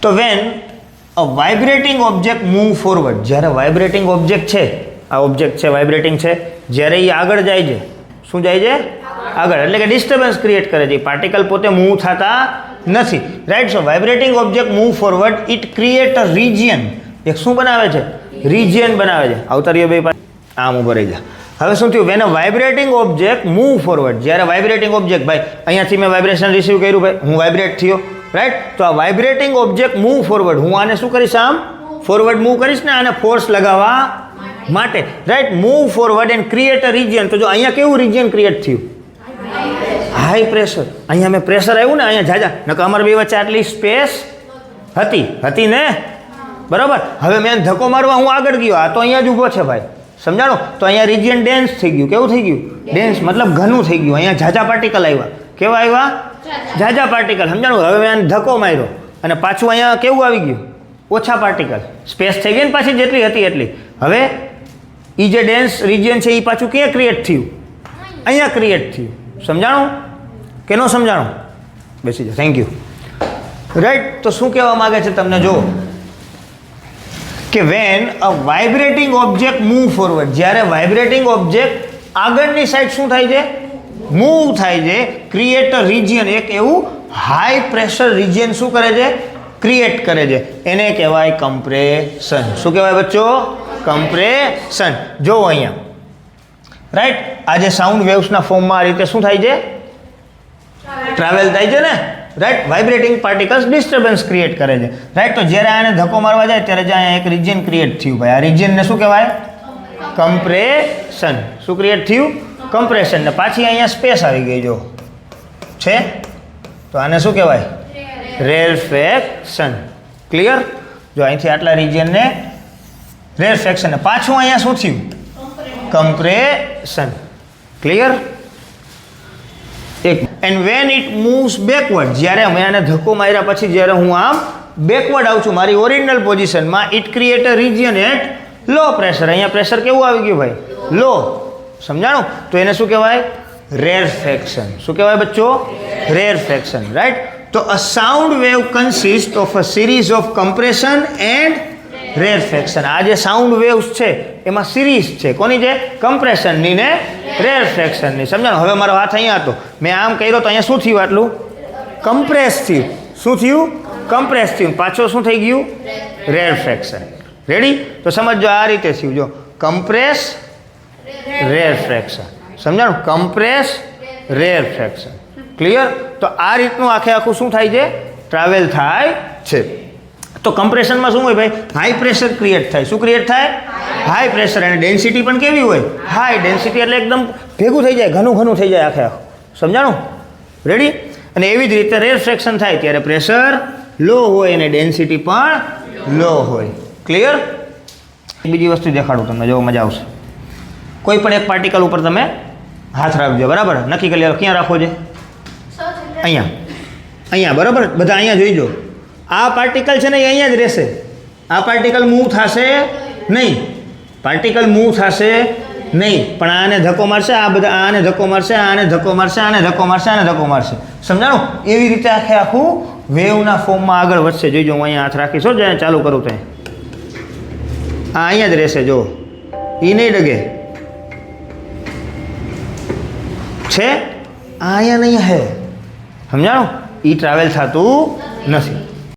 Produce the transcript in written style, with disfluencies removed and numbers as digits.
તો વેન અ vibrating object move forward, જ્યારે vibrating object છે, આ ઓબ્જેક્ટ છે વાઇબ્રેટિંગ છે, જ્યારે એ આગળ જાય છે, શું જાય છે? આગળ, એટલે કે ડિસ્ટર્બન્સ ક્રિએટ કરે છે. પાર્ટિકલ પોતે મૂવ થતા નથી, right. So vibrating object move forward, it create a region. એક શું બનાવે છે? રિજિયન બનાવે છે. અવતરીઓ બે આમ ઉભો રહી જાય. હવે શું થયું? વેન અ વાઇબ્રેટિંગ ઓબ્જેક્ટ મૂવ ફોરવર્ડ, જ્યારે વાઇબ્રેટિંગ ઓબ્જેક્ટ, ભાઈ અહીંયાથી મેં વાઇબ્રેશન રિસીવ કર્યું, ભાઈ હું વાઇબ્રેટ થયો, રાઈટ. તો આ વાઇબ્રેટિંગ ઓબ્જેક્ટ મૂવ ફોરવર્ડ, હું આને શું કરીશ? આમ ફોરવર્ડ મૂવ કરીશ ને, આને ફોર્સ લગાવવા માટે, right. Move forward and create a region. તો જો અહીંયા કેવું રિજિયન ક્રિએટ થયું? High pressure. અહીંયા મેં પ્રેશર આવ્યું ને, અહીંયા જાજા, નકર અમારે બે વચ્ચે આટલી સ્પેસ હતી ને, બરાબર. હવે મેં ધક્કો મારવા હું આગળ ગયો, આ તો અહીંયા જ ઊભો છે ભાઈ, સમજાણો? તો અહીંયા રિજિયન ડેન્સ થઈ ગયું. કેવું થઈ ગયું? ડેન્સ, મતલબ ઘનું થઈ ગયું. અહીંયા ઝાઝા પાર્ટિકલ આવ્યા. કેવા આવ્યા? ઝાઝા પાર્ટિકલ, સમજાણું? હવે મેં ધક્કો માર્યો અને પાછું અહીંયા કેવું આવી ગયું? ઓછા પાર્ટિકલ. સ્પેસ થઈ ગઈ ને પાછી, જેટલી હતી એટલી. હવે એ જે ડેન્સ રિજિયન છે એ પાછું ક્યાં ક્રિએટ થયું? અહીંયા ક્રિએટ થયું. સમજાણું કે ન સમજાણું? બેસી જાઓ. Thank you. રાઈટ. તો શું કહેવા માગે છે તમને? જો કે વેન અ વાઇબ્રેટિંગ ઓબ્જેક્ટ મૂવ ફોરવર્ડ, જ્યારે વાઇબ્રેટિંગ ઓબ્જેક્ટ આગળની સાઈડ શું થાય છે? મૂવ થાય છે. ક્રિએટ અ રિજિયન, એક એવું હાઈ પ્રેશર રિજિયન શું કરે છે? ક્રિએટ કરે છે. એને કહેવાય કમ્પ્રેશન. શું કહેવાય બચ્ચો? કમ્પ્રેશન. જો અહીંયા, રાઈટ. આ જે સાઉન્ડ વેવ્સના ફોર્મમાં આ રીતે શું થાય છે? ટ્રાવેલ થાય છે ને, right. Vibrating particles disturbance create કરે છે, રાઈટ. તો જ્યારે આને ધક્કો મારવા જાય ત્યારે જ અહીંયા એક રિજિયન ક્રિએટ થયું ભાઈ. આ રિજિયનને શું કહેવાય? કમ્પ્રેશન. શું ક્રિએટ થયું? કમ્પ્રેશન. ને પાછી અહીંયા સ્પેસ આવી ગઈ જો છે, તો આને શું કહેવાય? રેરફેક્શન. ક્લિયર? જો અહીંથી આટલા રિજિયનને રેરફેક્શન, ને પાછું અહીંયા શું થયું? કમ્પ્રેશન. ક્લિયર? એક and when it moves backward, જ્યારે મેં આને ધક્કો માર્યા પછી જ્યારે હું આમ બેકવર્ડ આવું છું મારી ઓરિજિનલ પોઝિશનમાં, it create a region at low pressure. અહીંયા પ્રેશર કેવું આવી ગયું ભાઈ? લો. સમજાણું? તો એને શું કહેવાય? રેરફેક્શન. શું કહેવાય બચ્ચો? Rarefaction, right. તો a sound wave consist of a series of compression and rarefaction. આ જે સાઉન્ડ વેવ્સ છે એમાં સિરીઝ છે. કોની છે? કમ્પ્રેશનની ને રેરફેક્શનની. સમજાણું? હવે મારો હાથ અહીંયા હતો, મેં આમ કર્યો તો અહીંયા શું થયું? આટલું કમ્પ્રેસ થયું. શું થયું? કમ્પ્રેસ થયું. પાછો શું થઈ ગયું? રેરફેક્શન. રેડી? તો સમજો આ રીતે થયું. જો કમ્પ્રેસ, રેરફેક્શન. સમજાણું? કમ્પ્રેસ, રેરફેક્શન. ક્લિયર? તો આ રીતનું આખું શું થાય છે? ટ્રાવેલ થાય છે. તો કમ્પ્રેશનમાં શું હોય ભાઈ? હાઈ પ્રેશર ક્રિએટ થાય. શું ક્રિએટ થાય? High pressure. અને ડેન્સિટી પણ કેવી હોય? High density. એટલે એકદમ ભેગું થઈ જાય, ઘણું થઈ જાય આખું. સમજાણું? રેડી? અને એવી જ રીતે રેરફેક્શન થાય ત્યારે પ્રેશર લો હોય અને ડેન્સિટી પણ લો હોય. ક્લિયર? બીજી વસ્તુ દેખાડું તમને, જો મજા આવશે. કોઈ પણ એક પાર્ટિકલ ઉપર તમે હાથ રાખજો, બરાબર? નક્કી કરી લો ક્યાં રાખવો છે? અહીંયા. અહીંયા, બરાબર? બધા અહીંયા જોઈજો. આ પાર્ટિકલ છે ને એ અહીંયા જ રહેશે. આ પાર્ટિકલ મૂવ થશે નહીં. પાર્ટિકલ મૂવ થશે નહીં, પણ આને ધક્કો મારશે, આ બધા આને ધક્કો મારશે, આને ધક્કો મારશે, આને ધક્કો મારશે, આને ધક્કો મારશે. સમજાણું? એવી રીતે આખું વેવના ફોર્મમાં આગળ વધશે. જોઈજો, હું અહીંયા હાથ રાખીશ, જ્યારે ચાલુ કરું તો આ અહીંયા જ રહેશે. જો એ નહીં ડગે છે, આ અહીંયા નહીં હે. સમજાણું? એ ટ્રાવેલ થતું નથી.